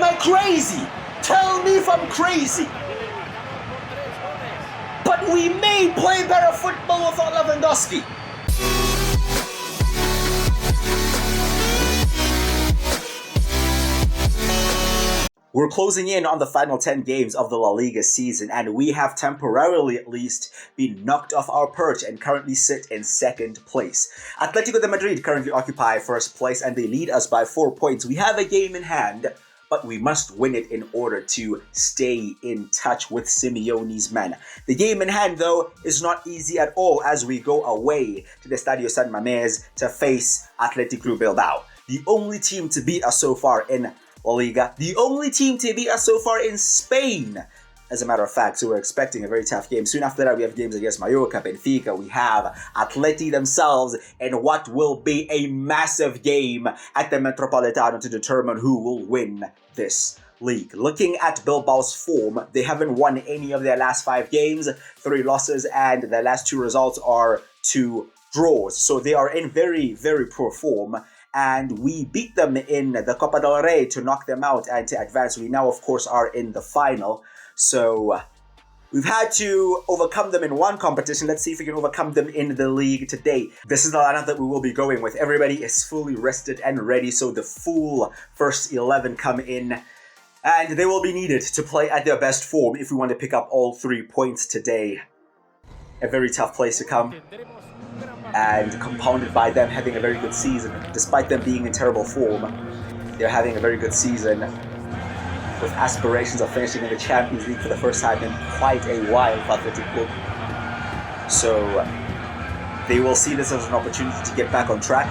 I crazy? Tell me if I'm crazy. But we may play better football without Lewandowski. We're closing in on the final 10 games of the La Liga season, and we have temporarily at least been knocked off our perch and currently sit in second place. Atletico de Madrid currently occupy first place and they lead us by 4 points. We have a game in hand, but we must win it in order to stay in touch with Simeone's men. The game in hand, though, is not easy at all as we go away to the Estadio San Mamés to face Atletico Bilbao. The only team to beat us so far in La Liga, the only team to beat us so far in Spain, as a matter of fact. So we're expecting a very tough game. Soon after that, we have games against Mallorca, Benfica, we have Atleti themselves, and what will be a massive game at the Metropolitano to determine who will win this league. Looking at Bilbao's form, they haven't won any of their last 5 games, 3 losses, and their last 2 results are 2 draws. So they are in very, very poor form. And we beat them in the Copa del Rey to knock them out and to advance. We now, of course, are in the final. So we've had to overcome them in one competition. Let's see if we can overcome them in the league today. This is the lineup that we will be going with. Everybody is fully rested and ready. So the full first 11 come in. And they will be needed to play at their best form if we want to pick up all 3 points today. A very tough place to come. And compounded by them having a very good season. Despite them being in terrible form, they're having a very good season with aspirations of finishing in the Champions League for the first time in quite a while for Atletico. So they will see this as an opportunity to get back on track,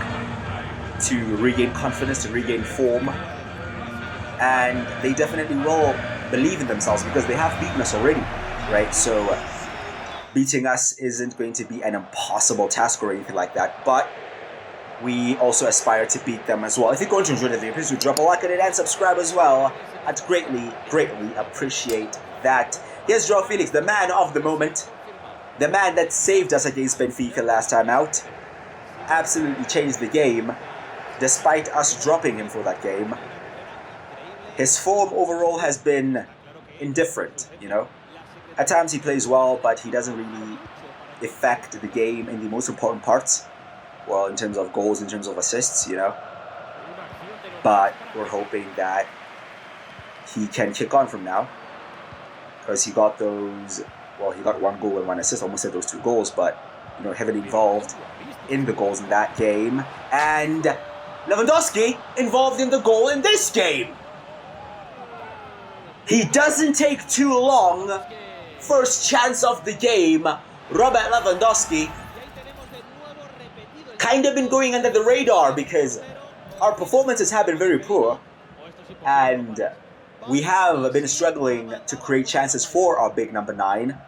to regain confidence, to regain form. And they definitely will believe in themselves because they have beaten us already, right? So beating us isn't going to be an impossible task or anything like that, but we also aspire to beat them as well. If you're going to enjoy the video, please do drop a like on it and subscribe as well. I'd greatly, greatly appreciate that. Here's João Felix, the man of the moment, the man that saved us against Benfica last time out. Absolutely changed the game, despite us dropping him for that game. His form overall has been indifferent, you know. At times he plays well, but he doesn't really affect the game in the most important parts. Well, in terms of goals, in terms of assists, you know. But we're hoping that he can kick on from now. Because he got those, well, he got 1 goal and 1 assist, almost said those 2 goals, but, you know, heavily involved in the goals in that game. And Lewandowski involved in the goal in this game. He doesn't take too long. First chance of the game, Robert Lewandowski. Kind of been going under the radar because our performances have been very poor. And we have been struggling to create chances for our big number 9.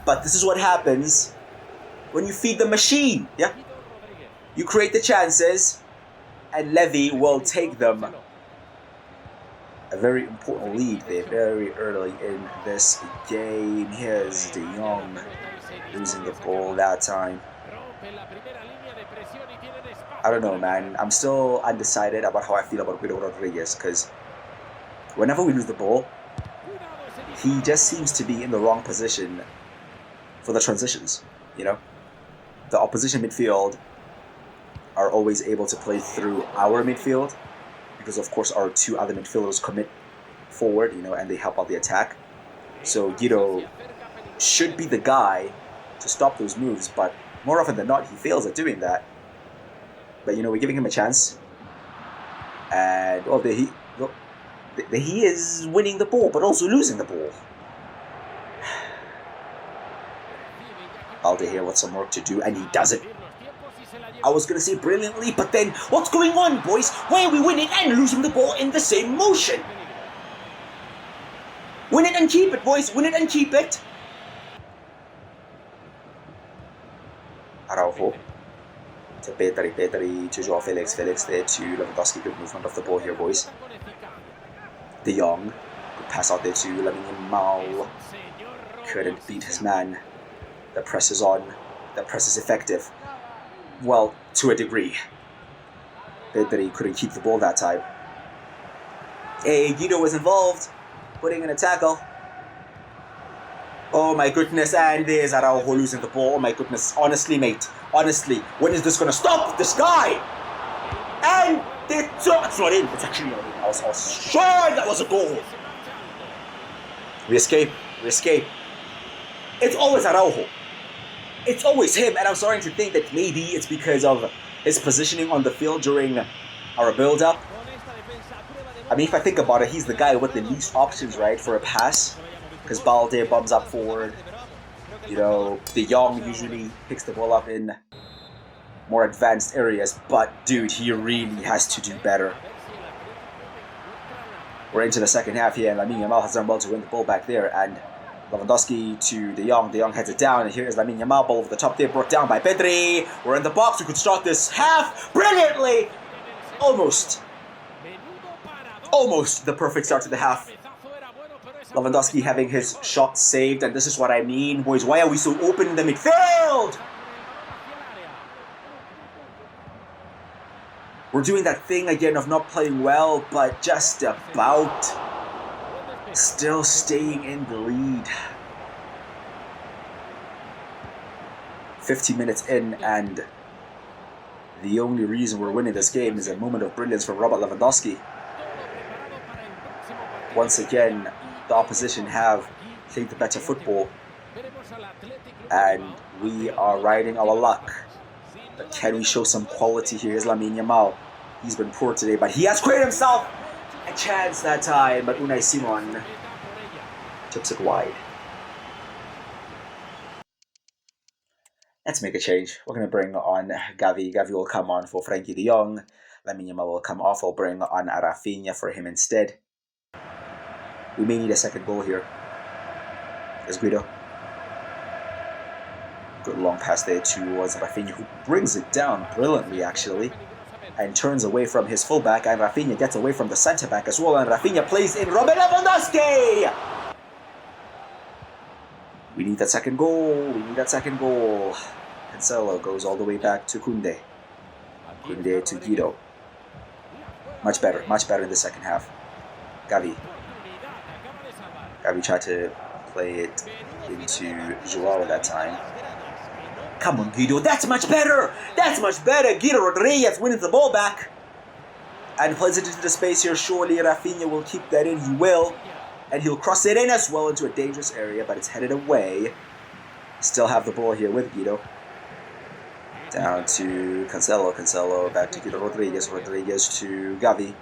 But this is what happens when you feed the machine, yeah? You create the chances and Levy will take them. A very important lead there, very early in this game. Here's De Jong losing the ball that time. I don't know, man. I'm still undecided about how I feel about Guido Rodriguez because whenever we lose the ball, he just seems to be in the wrong position for the transitions, you know? The opposition midfield are always able to play through our midfield, because of course our 2 other midfielders commit forward, you know, and they help out the attack. So Guido should be the guy to stop those moves, but more often than not he fails at doing that. But you know, we're giving him a chance. And oh, there he is winning the ball, but also losing the ball. Aldehier with some work to do, and he does it. I was going to say brilliantly, but then what's going on, boys? Why are we winning and losing the ball in the same motion? Win it and keep it, boys. Win it and keep it. Araujo to Petri to João Felix there to Lewandowski. Good movement of the ball here, boys. De Jong, good pass out there to Lamine Yamal. Couldn't beat his man. The press is on. The press is effective. Well, to a degree. Petri couldn't keep the ball that time. Hey, Guido was involved, putting in a tackle. Oh my goodness, and there's Araujo losing the ball. Oh my goodness, honestly, mate. Honestly, when is this gonna stop? This guy! And it's not in. It's actually not in. I was sure that was a goal. We escape. It's always Araujo. It's always him, and I'm starting to think that maybe it's because of his positioning on the field during our build-up. I mean, if I think about it, he's the guy with the least options, right, for a pass. Because Balde bums up forward. You know, De Jong usually picks the ball up in more advanced areas. But, dude, he really has to do better. We're into the second half here, and Lamine Yamal has done well to win the ball back there. And Lewandowski to De Jong. De Jong heads it down, and here is Lamine Yamal. Ball over the top there, brought down by Pedri. We're in the box. We could start this half brilliantly. Almost the perfect start to the half. Lewandowski having his shot saved, and this is what I mean, boys. Why are we so open in the midfield? We're doing that thing again of not playing well, but just about still staying in the lead. 50 minutes in, and the only reason we're winning this game is a moment of brilliance from Robert Lewandowski. Once again, the opposition have played the better football, and we are riding our luck. But can we show some quality here? Here's Lamine Yamal. He's been poor today, but he has created himself a chance that time. But Unai Simon tips it wide. Let's make a change. We're going to bring on Xavi. Xavi will come on for Frenkie de Jong. Lamine Yamal will come off. We'll bring on Rafinha for him instead. We may need a second goal here. There's Guido. Good long pass there towards Rafinha, who brings it down brilliantly, actually, and turns away from his fullback, and Rafinha gets away from the centre-back as well, and Rafinha plays in Robert Lewandowski! We need that second goal. Cancelo goes all the way back to Koundé. Koundé to Guido. Much better in the second half. Xavi tried to play it into Joao that time. Come on, Guido. That's much better. Guido Rodriguez winning the ball back and plays it into the space here. Surely Rafinha will keep that in. He will. And he'll cross it in as well into a dangerous area, but it's headed away. Still have the ball here with Guido. Down to Cancelo. Cancelo back to Guido Rodriguez. Rodriguez to Xavi.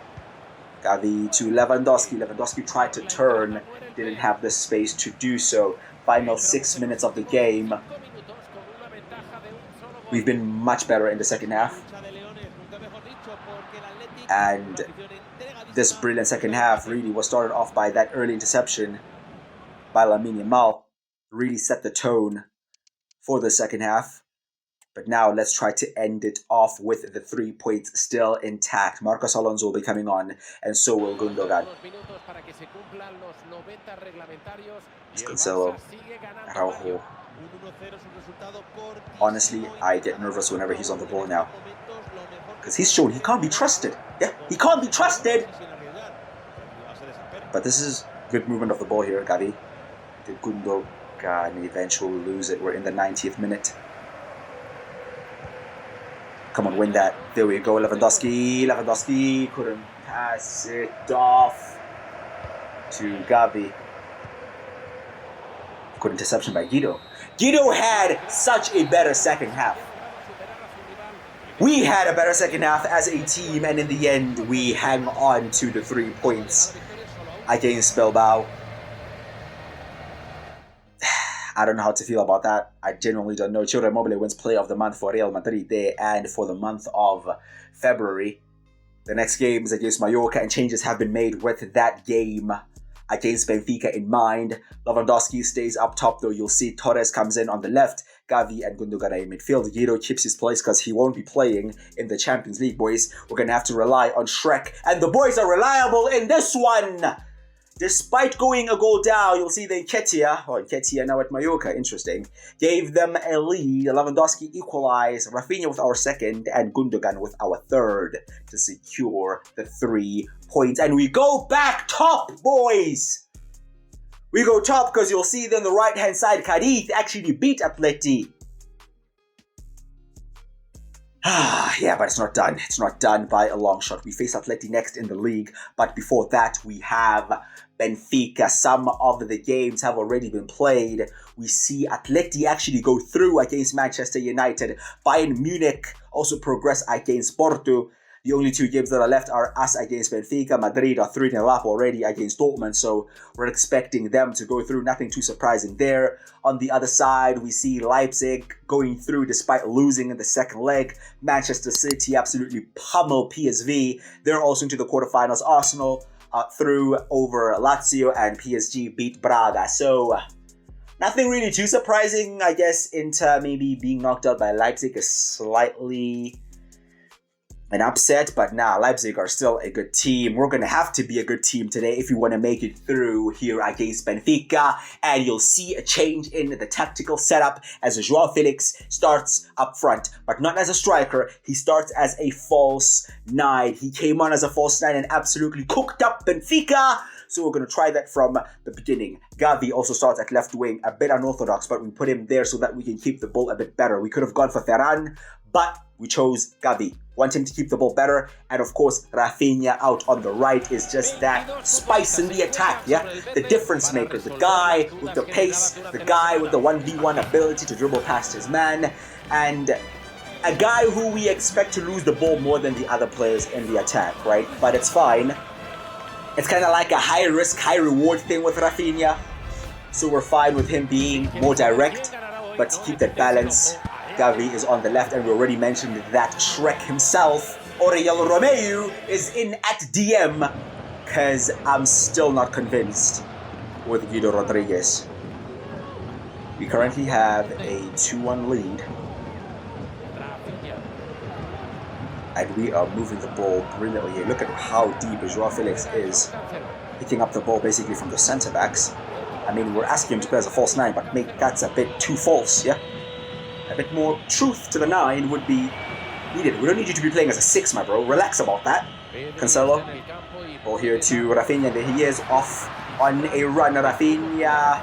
Xavi to Lewandowski. Lewandowski tried to turn. Didn't have the space to do so. Final 6 minutes of the game. We've been much better in the second half. And this brilliant second half really was started off by that early interception by Lamine Yamal. Really set the tone for the second half. But now let's try to end it off with the 3 points still intact. Marcos Alonso will be coming on, and so will Gundogan. It's Cancelo. Araujo. Honestly, I get nervous whenever he's on the ball now. Because he's shown he can't be trusted. Yeah, he can't be trusted. But this is good movement of the ball here, Xavi. The Gundogan eventually lose it. We're in the 90th minute. Come on, win that. There we go, Lewandowski. Lewandowski couldn't pass it off to Xavi. Good interception by Guido. Guido had such a better second half. We had a better second half as a team, and in the end, we hang on to the 3 points against Bilbao. I don't know how to feel about that. I genuinely don't know. Chiro Immobile wins Player of the Month for Real Madrid there and for the month of February. The next game is against Mallorca, and changes have been made with that game against Benfica in mind. Lewandowski stays up top, though. You'll see Torres comes in on the left. Xavi and Gundogan are in midfield. Guido keeps his place because he won't be playing in the Champions League, boys. We're going to have to rely on Shrek, and the boys are reliable in this one. Despite going a goal down, you'll see that Nketiah now at Mallorca, interesting, gave them a lead. Lewandowski equalized, Rafinha with our second, and Gundogan with our third to secure the 3 points. And we go back top, boys! We go top because you'll see then the right-hand side, Cadiz actually beat Atleti. Yeah, but it's not done. It's not done by a long shot. We face Atleti next in the league, but before that we have Benfica. Some of the games have already been played. We see Atleti actually go through against Manchester United. Bayern Munich also progress against Porto. The only 2 games that are left are us against Benfica. Madrid are 3-0 up already against Dortmund, so we're expecting them to go through. Nothing too surprising there. On the other side, we see Leipzig going through despite losing in the second leg. Manchester City absolutely pummel PSV. They're also into the quarterfinals. Arsenal through over Lazio, and PSG beat Braga. So nothing really too surprising. I guess Inter maybe being knocked out by Leipzig is slightly an upset, but Leipzig are still a good team. We're going to have to be a good team today if we want to make it through here against Benfica, and you'll see a change in the tactical setup as João Felix starts up front, but not as a striker. He starts as a false 9. He came on as a false 9 and absolutely cooked up Benfica, so we're going to try that from the beginning. Xavi also starts at left wing, a bit unorthodox, but we put him there so that we can keep the ball a bit better. We could have gone for Ferran, but we chose Xavi. Want him to keep the ball better, and of course Rafinha out on the right is just that spice in the attack, yeah? The difference maker, the guy with the pace, the guy with the 1v1 ability to dribble past his man, and a guy who we expect to lose the ball more than the other players in the attack, right? But it's fine. It's kind of like a high risk, high reward thing with Rafinha, so we're fine with him being more direct, but to keep that balance, Xavi is on the left, and we already mentioned that Shrek himself, Oriol Romeu, is in at DM, because I'm still not convinced with Guido Rodriguez. We currently have a 2-1 lead, and we are moving the ball brilliantly here. Look at how deep João Felix is, picking up the ball basically from the centre-backs. I mean, we're asking him to play as a false 9, but that's a bit too false, yeah? A bit more truth to the 9 would be needed. We don't need you to be playing as a 6, my bro. Relax about that. Cancelo. Ball here to Rafinha. There he is, off on a run. Rafinha.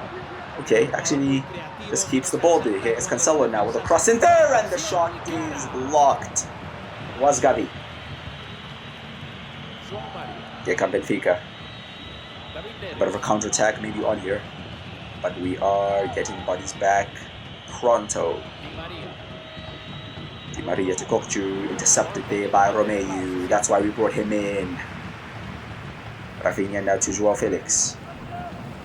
Okay, actually just keeps the ball there. Here is Cancelo now with a cross in there, and the shot is blocked. Was Xavi. Here come Benfica. A bit of a counter-attack maybe on here, but we are getting bodies back pronto. Di Maria to Kokchu, intercepted there by Romeu. That's why we brought him in. Rafinha now to João Felix.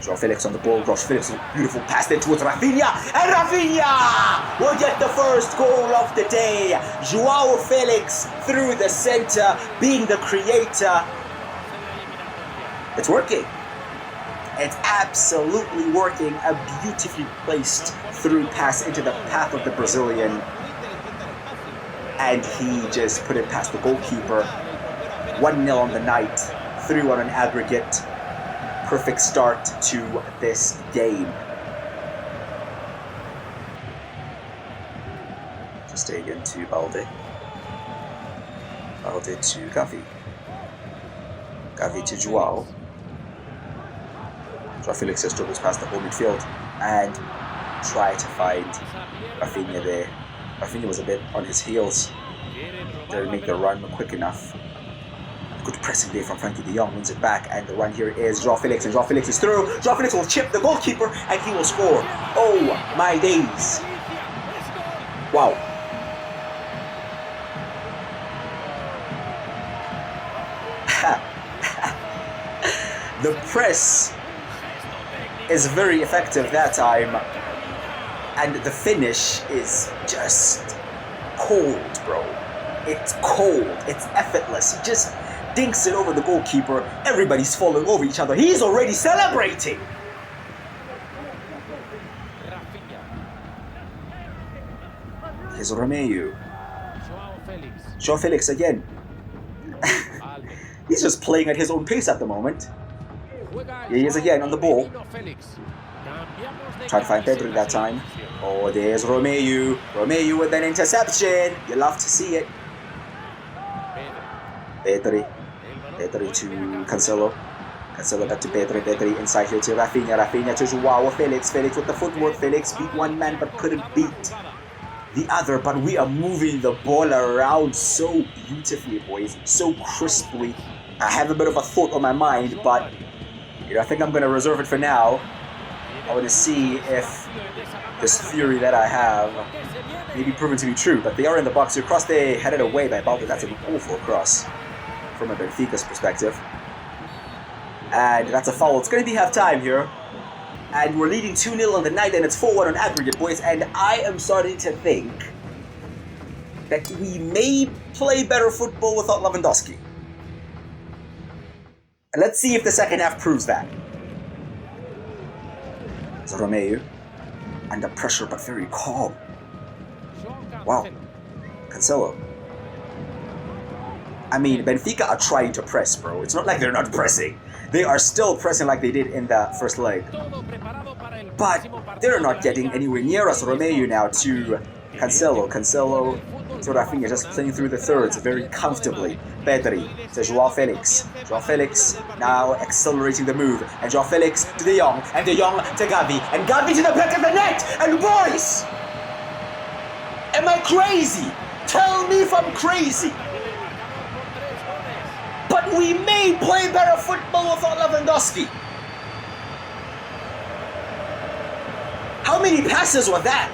João Felix on the ball. João Felix, beautiful pass there towards Rafinha. And Rafinha will get the first goal of the day. João Felix through the center, being the creator. It's working. It's absolutely working. A beautifully placed through pass into the path of the Brazilian. And he just put it past the goalkeeper. 1-0 on the night. 3 on an aggregate. Perfect start to this game. Just again to Balde. Balde to Xavi. Xavi to João. João Felix just struggles past the whole midfield and try to find Rafinha there. Rafinha was a bit on his heels. Didn't make the run quick enough. Good pressing there from Frankie de Jong, wins it back, and the run here is João Felix, and João Felix is through. João Felix will chip the goalkeeper, and he will score. Oh my days. Wow. The press is very effective that time, and the finish is just cold, bro. It's cold, it's effortless. He just dinks it over the goalkeeper. Everybody's falling over each other. He's already celebrating. Here's Romeu. João Felix again. He's just playing at his own pace at the moment. Here he is again on the ball. Try to find Pedro that time. Oh, there's Romeu. Romeu with an interception. You love to see it. Pedri to Cancelo. Cancelo back to Pedri inside here to Rafinha to Joao Felix with the footwork. Felix beat one man but couldn't beat the other. But we are moving the ball around so beautifully, boys, so crisply. I have a bit of a thought on my mind, but I think I'm going to reserve it for now. I want to see if this theory that I have may be proven to be true. But they are in the box. Across, they headed away by Balde. That's an awful cross from a Benfica's perspective. And that's a foul. It's going to be half time here. And we're leading 2-0 on the night, and it's 4-1 on aggregate, boys. And I am starting to think that we may play better football without Lewandowski. And let's see if the second half proves that. It's Romeu. Under pressure, but very calm. Wow. Cancelo. I mean, Benfica are trying to press, bro. It's not like they're not pressing. They are still pressing like they did in the first leg. But they're not getting anywhere near us. Romeu now to Cancelo. Cancelo to Rafinha, just playing through the thirds very comfortably. Pedri to Joao Felix. Joao Felix now accelerating the move. And Joao Felix to De Jong. And De Jong to Xavi. And Xavi to the back of the net. And boys! Am I crazy? Tell me if I'm crazy. But we may play better football without Lewandowski. How many passes were that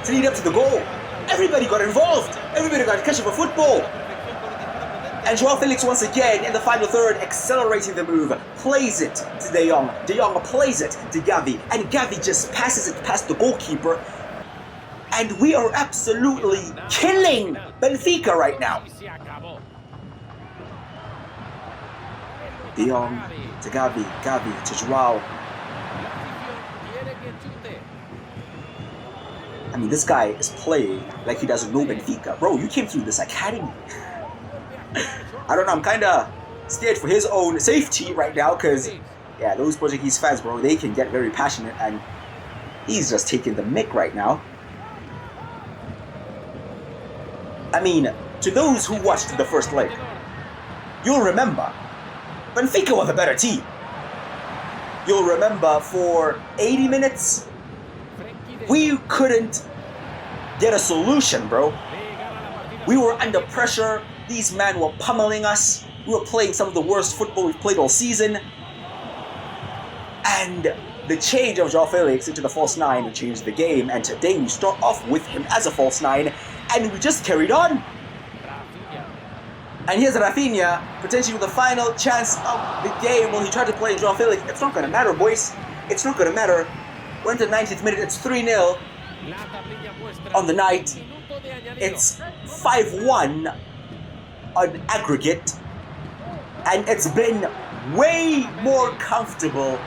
to lead up to the goal? Everybody got involved. Everybody got a catch of a football. And Joao Felix once again in the final third, accelerating the move, plays it to De Jong. De Jong plays it to Xavi, and Xavi just passes it past the goalkeeper. And we are absolutely killing Benfica right now. De Jong to Xavi, Xavi to Joao. I mean, this guy is playing like he doesn't know Benfica. Bro, you came through this academy. I don't know, I'm kind of scared for his own safety right now because, yeah, those Portuguese fans, bro, they can get very passionate and he's just taking the mick right now. I mean, to those who watched the first leg, you'll remember Benfica were the better team. You'll remember for 80 minutes, we couldn't get a solution, bro. We were under pressure. These men were pummeling us. We were playing some of the worst football we've played all season. And the change of Joao Felix into the false nine changed the game. And today we start off with him as a false nine. And we just carried on. And here's Rafinha, potentially with the final chance of the game when he tried to play Joao Felix. It's not going to matter, boys. It's not going to matter. We're into the 90th minute. It's 3-0 on the night. It's 5-1 on aggregate. And it's been way more comfortable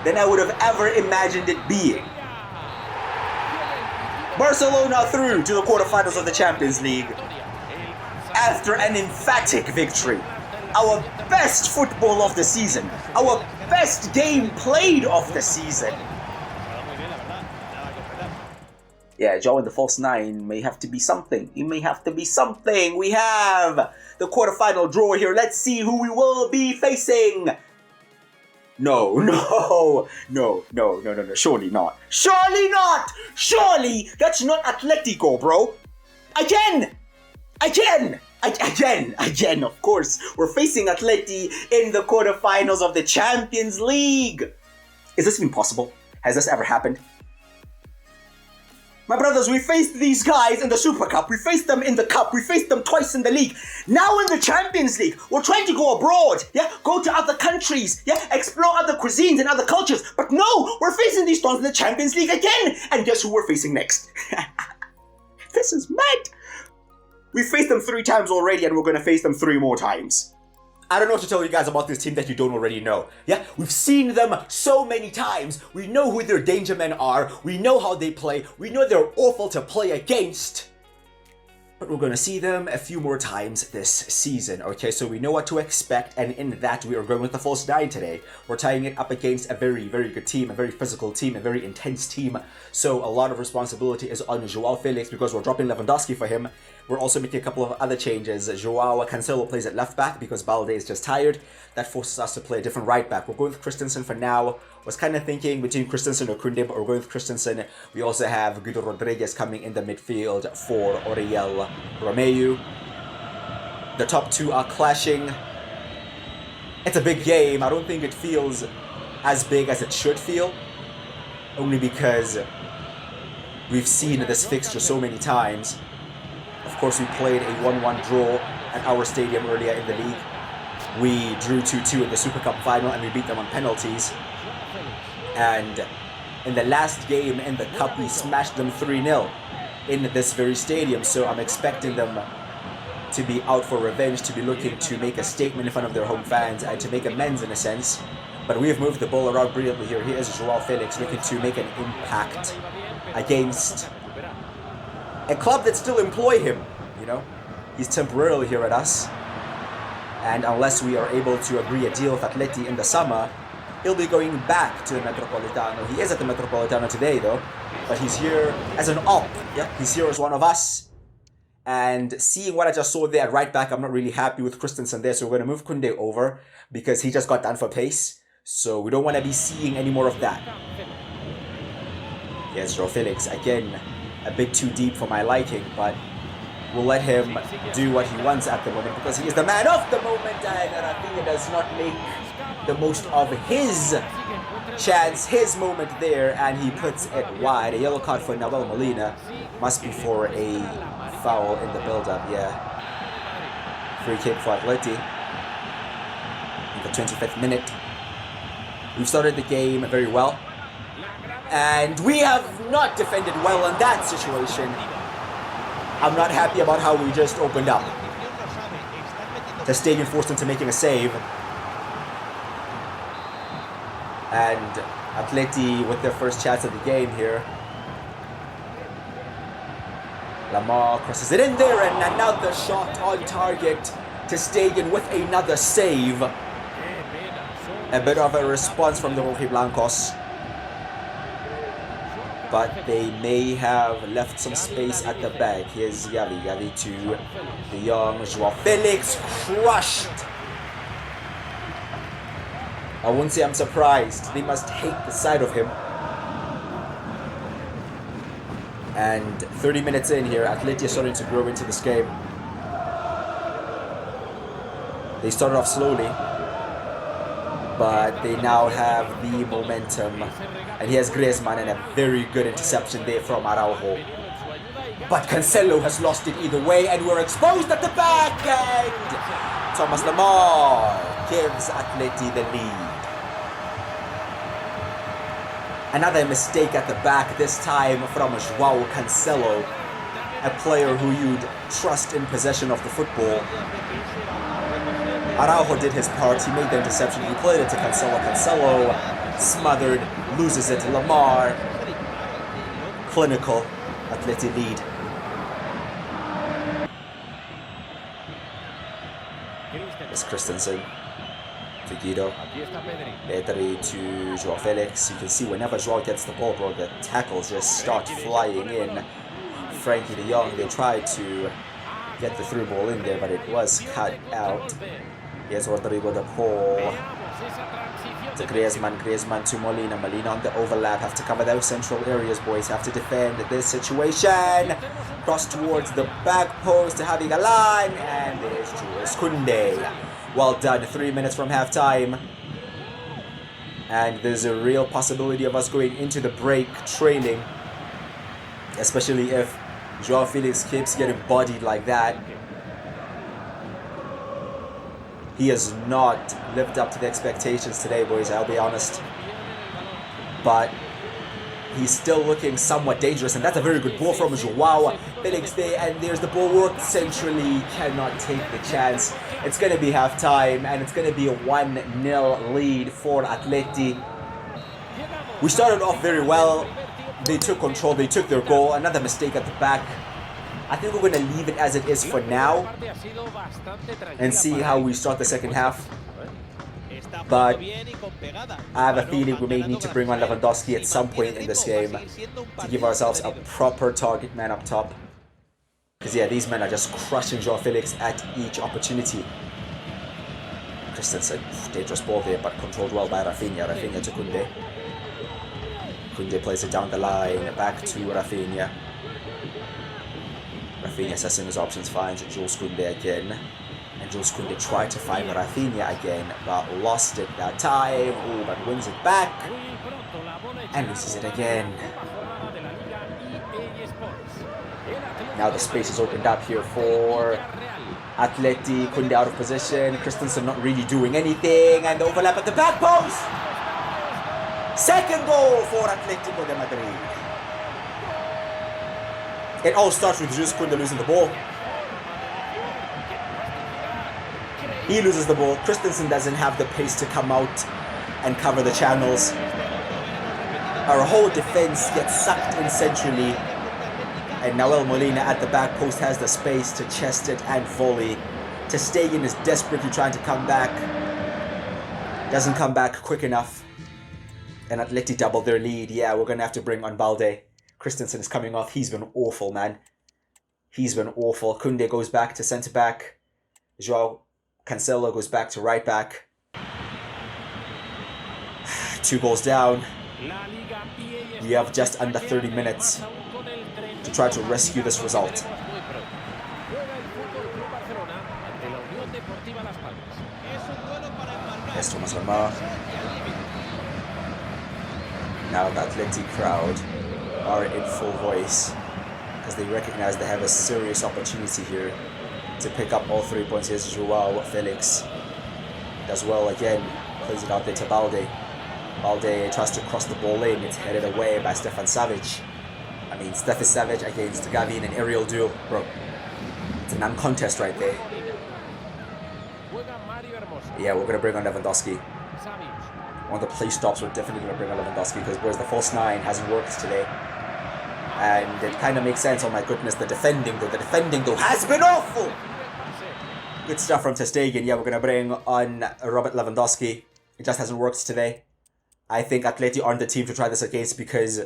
than I would have ever imagined it being. Barcelona through to the quarterfinals of the Champions League after an emphatic victory. Our best football of the season. Our best game played of the season. Yeah, Joao in the false nine may have to be something. He may have to be something. We have the quarterfinal draw here. Let's see who we will be facing. No. Surely not. Surely not. Surely that's not Atletico, bro. Again. Of course. We're facing Atleti in the quarterfinals of the Champions League. Is this even possible? Has this ever happened? My brothers, we faced these guys in the Super Cup, we faced them in the Cup, we faced them twice in the league. Now in the Champions League, we're trying to go abroad, go to other countries, explore other cuisines and other cultures. But no, we're facing these stones in the Champions League again. And guess who we're facing next? This is mad. We faced them 3 times already and we're going to face them 3 more times. I don't know what to tell you guys about this team that you don't already know. We've seen them so many times. We know who their danger men are. We know how they play. We know they're awful to play against. but we're going to see them a few more times this season. Okay, so we know what to expect, and in that we are going with the false 9 today. We're tying it up against a very, very good team, a very physical team, a very intense team. So a lot of responsibility is on Joao Felix because we're dropping Lewandowski for him. We're also making a couple of other changes. Joao Cancelo plays at left back because Balde is just tired. That forces us to play a different right back. We're going with Christensen for now. Was kind of thinking between Christensen or Koundé, but we're going with Christensen. We also have Guido Rodriguez coming in the midfield for Oriel Romeu. The top two are clashing. It's a big game. I don't think it feels as big as it should feel. Only because we've seen this fixture so many times. Of course, we played a 1-1 draw at our stadium earlier in the league. We drew 2-2 in the Super Cup final and we beat them on penalties. And in the last game in the Cup, we smashed them 3-0 in this very stadium. So I'm expecting them to be out for revenge, to be looking to make a statement in front of their home fans and to make amends in a sense. But we have moved the ball around brilliantly here. Here is Joao Felix looking to make an impact against a club that still employ him, you know. He's temporarily here at us. And unless we are able to agree a deal with Atleti in the summer, he'll be going back to the Metropolitano. He is at the Metropolitano today though, but he's here as an op. Yeah, he's here as one of us. And seeing what I just saw there at right back, I'm not really happy with Christensen there, so we're going to move Koundé over because he just got done for pace. So we don't want to be seeing any more of that. Here's Joao Felix, again, a bit too deep for my liking, but we'll let him do what he wants at the moment because he is the man of the moment, and I think it does not make the most of his chance, his moment there, and he puts it wide. A yellow card for Nahuel Molina. Must be for a foul in the build-up, yeah. Free kick for Atleti in the 25th minute. We've started the game very well, and we have not defended well in that situation. I'm not happy about how we just opened up. The stadium forced into making a save. And Atleti with their first chance of the game here. Lamar crosses it in there, and another shot on target to Stegen with another save. A bit of a response from the Rojiblancos. But they may have left some space at the back. Here's Xavi. Xavi to the young Joao Felix. Crushed. I won't say I'm surprised. They must hate the sight of him. And 30 minutes in here, Atleti is starting to grow into this game. They started off slowly, but they now have the momentum. And here's Griezmann and a very good interception there from Araujo. But Cancelo has lost it either way, and we're exposed at the back, and Thomas Lemar gives Atleti the lead. Another mistake at the back, this time from Joao Cancelo, a player who you'd trust in possession of the football. Araujo did his part, he made the interception, he played it to Cancelo. Cancelo smothered, loses it to Lemar. Clinical, Atleti lead. It's Christensen to Guido. Pedri to Joao Felix. You can see whenever Joao gets the ball, bro, the tackles just start flying in. Frankie de Jong, they tried to get the through ball in there, but it was cut out. Here's Rodrigo de Paul. To Griezmann, Griezmann to Molina. Molina on the overlap. Have to cover those central areas, boys. Have to defend this situation. Cross towards the back post to Javi Galan. And there's Jules Koundé. Well done. 3 minutes from halftime. And there's a real possibility of us going into the break trailing. Especially if Joao Felix keeps getting bodied like that. He has not lived up to the expectations today, boys, I'll be honest. But he's still looking somewhat dangerous, and that's a very good ball from Joao Felix there, and there's the ball worked centrally, cannot take the chance. It's going to be half-time, and it's going to be a 1-0 lead for Atleti. We started off very well. They took control, they took their goal. Another mistake at the back. I think we're going to leave it as it is for now and see how we start the second half. But I have a feeling we may need to bring on Lewandowski at some point in this game to give ourselves a proper target man up top. Because yeah, these men are just crushing Joao Felix at each opportunity. Christensen, dangerous ball there, but controlled well by Rafinha. Rafinha to Koundé. Koundé plays it down the line, back to Rafinha. Rafinha assessing his options, finds Jules Koundé again. And Jules Koundé tried to find Rafinha again, but lost it that time. Oh, but wins it back. And loses it again. Now the space is opened up here for Atleti. Koundé out of position. Christensen not really doing anything. And the overlap at the back post. Second goal for Atletico de Madrid. It all starts with Jules Koundé losing the ball. He loses the ball. Christensen doesn't have the pace to come out and cover the channels. Our whole defense gets sucked in centrally. And Nahuel Molina at the back post has the space to chest it and volley. Ter Stegen is desperately trying to come back. Doesn't come back quick enough. And Atleti double their lead. Yeah, we're going to have to bring on Balde. Christensen is coming off. He's been awful, man. He's been awful. Koundé goes back to centre back. Joao Cancelo goes back to right back. 2 goals down. We have just under 30 minutes to try to rescue this result. Yes, Thomas Lemar. Now the Atleti crowd are in full voice because they recognize they have a serious opportunity here to pick up all 3 points. Here's Joao Felix. Does well again. Plays it out there to Balde. Balde tries to cross the ball in. It's headed away by Stefan Savic. I mean, Stefan Savic against Xavi in an aerial duel. Bro, it's a non-contest right there. Yeah, we're going to bring on Lewandowski. One of the play stops, we're definitely going to bring on Lewandowski because whereas the false 9 hasn't worked today. And it kind of makes sense. Oh my goodness, the defending though has been awful. Good stuff from Ter Stegen. Yeah, we're going to bring on Robert Lewandowski. It just hasn't worked today. I think Atleti aren't the team to try this against because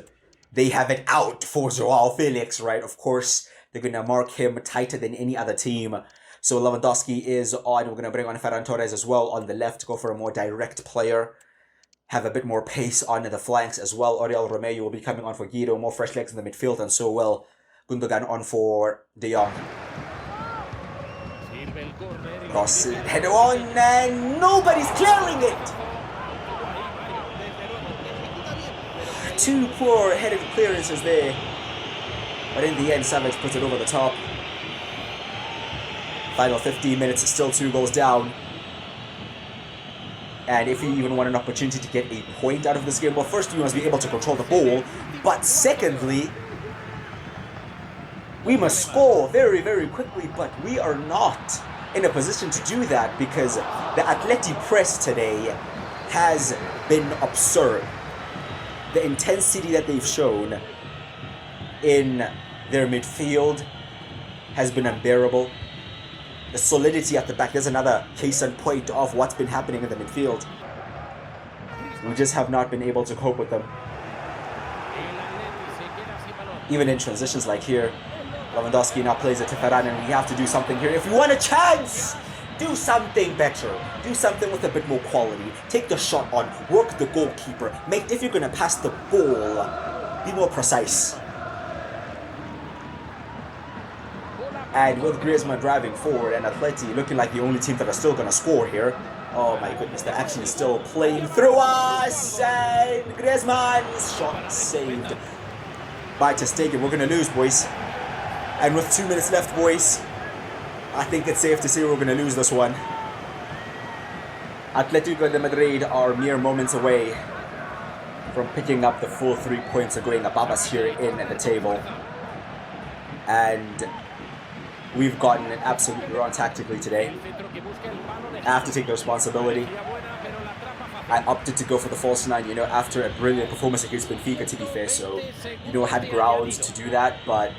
they have it out for Joao Felix, right? Of course, they're going to mark him tighter than any other team. So Lewandowski is on. We're going to bring on Ferran Torres as well on the left, go for a more direct player. Have a bit more pace on the flanks as well. Oriol Romeu will be coming on for Guido, more fresh legs in the midfield, and so will Gundogan on for De Jong. Cross header on, and nobody's clearing it! 2 poor headed clearances there. But in the end, Savic puts it over the top. Final 15 minutes, still 2 goals down. And if you even want an opportunity to get a point out of this game, well, first you must be able to control the ball. But secondly, we must score very, very quickly. But we are not in a position to do that because the Atleti press today has been absurd. The intensity that they've shown in their midfield has been unbearable. The solidity at the back, there's another case in point of what's been happening in the midfield. We just have not been able to cope with them. Even in transitions like here, Lewandowski now plays it to Ferran, and we have to do something here. If you want a chance, do something better. Do something with a bit more quality. Take the shot on, work the goalkeeper. If you're going to pass the ball, be more precise. And with Griezmann driving forward and Atleti looking like the only team that are still going to score here. Oh my goodness, they're actually still playing through us. And Griezmann's shot saved by Ter Stegen. We're going to lose, boys. And with 2 minutes left, boys, I think it's safe to say we're going to lose this one. Atletico de Madrid are mere moments away from picking up the full 3 points and going above us here in the table. And we've gotten it absolutely wrong tactically today. I have to take the responsibility. I opted to go for the false 9, after a brilliant performance against Benfica, to be fair. So, had grounds to do that, but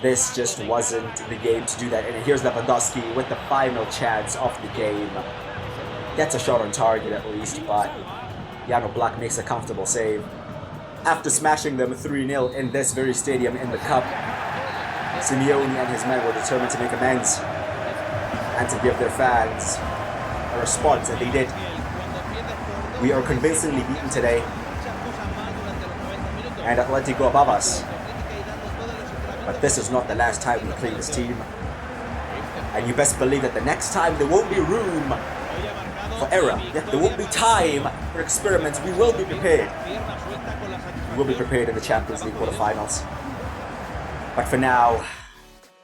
This just wasn't the game to do that. And here's Lewandowski with the final chance of the game. Gets a shot on target at least, but Jan Oblak makes a comfortable save. After smashing them 3-0 in this very stadium in the cup, Simeone and his men were determined to make amends and to give their fans a response, and they did. We are convincingly beaten today, and Atletico above us. But this is not the last time we play this team. And you best believe that the next time there won't be room for error. There won't be time for experiments. We will be prepared. We will be prepared in the Champions League quarterfinals. But for now,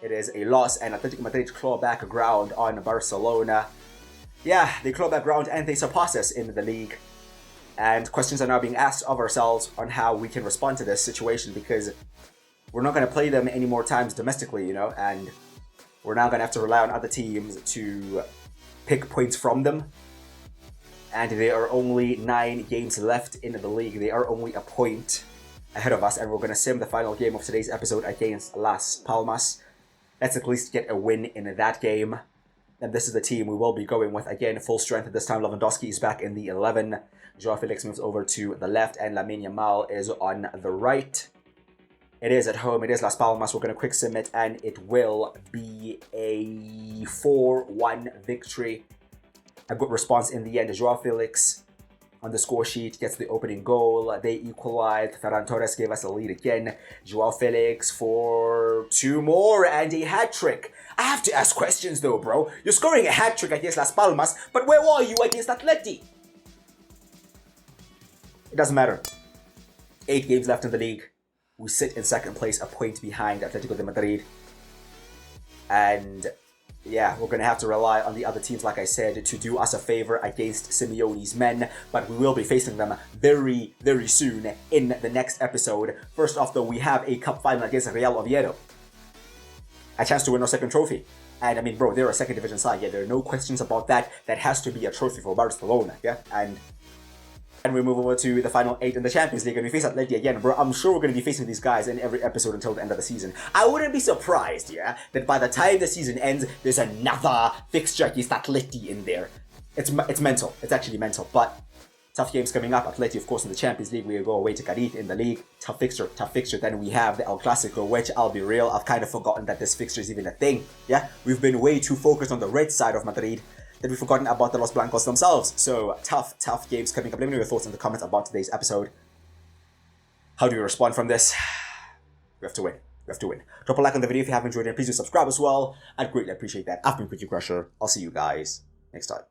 it is a loss, and Atletico Madrid claw back ground on Barcelona. Yeah, they claw back ground and they surpass us in the league. And questions are now being asked of ourselves on how we can respond to this situation, because we're not going to play them any more times domestically, and we're now going to have to rely on other teams to pick points from them. And there are only 9 games left in the league. They are only a point ahead of us, and we're going to sim the final game of today's episode against Las Palmas. Let's at least get a win in that game. And this is the team we will be going with. Again, full strength at this time. Lewandowski is back in the 11. Joao Felix moves over to the left, and Lamine Yamal is on the right. It is at home. It is Las Palmas. We're going to quick submit, and it will be a 4-1 victory. A good response in the end. Joao Felix on the score sheet gets the opening goal. They equalized. Ferran Torres gave us a lead again. Joao Felix for 2 more and a hat-trick. I have to ask questions though, bro. You're scoring a hat-trick against Las Palmas, but where were you against Atleti? It doesn't matter. 8 games left in the league. We sit in second place, a point behind Atletico de Madrid. And yeah, we're going to have to rely on the other teams, like I said, to do us a favor against Simeone's men. But we will be facing them very, very soon in the next episode. First off, though, we have a cup final against Real Oviedo. A chance to win our second trophy. And I mean, bro, they're a second division side. Yeah, there are no questions about that. That has to be a trophy for Barcelona. Yeah, and we move over to the final 8 in the Champions League, and we face Atleti again, bro. I'm sure we're going to be facing these guys in every episode until the end of the season. I wouldn't be surprised, yeah, that by the time the season ends, there's another fixture against Atleti in there. It's mental. It's actually mental. But tough games coming up. Atleti, of course, in the Champions League. We go away to Cadiz in the league. Tough fixture. Then we have the El Clasico, which, I'll be real, I've kind of forgotten that this fixture is even a thing. Yeah, we've been way too focused on the red side of Madrid that we've forgotten about the Los Blancos themselves. So, tough games coming up. Let me know your thoughts in the comments about today's episode. How do you respond from this? We have to win. Drop a like on the video if you have enjoyed it. Please do subscribe as well. I'd greatly appreciate that. I've been Pretty Crusher. I'll see you guys next time.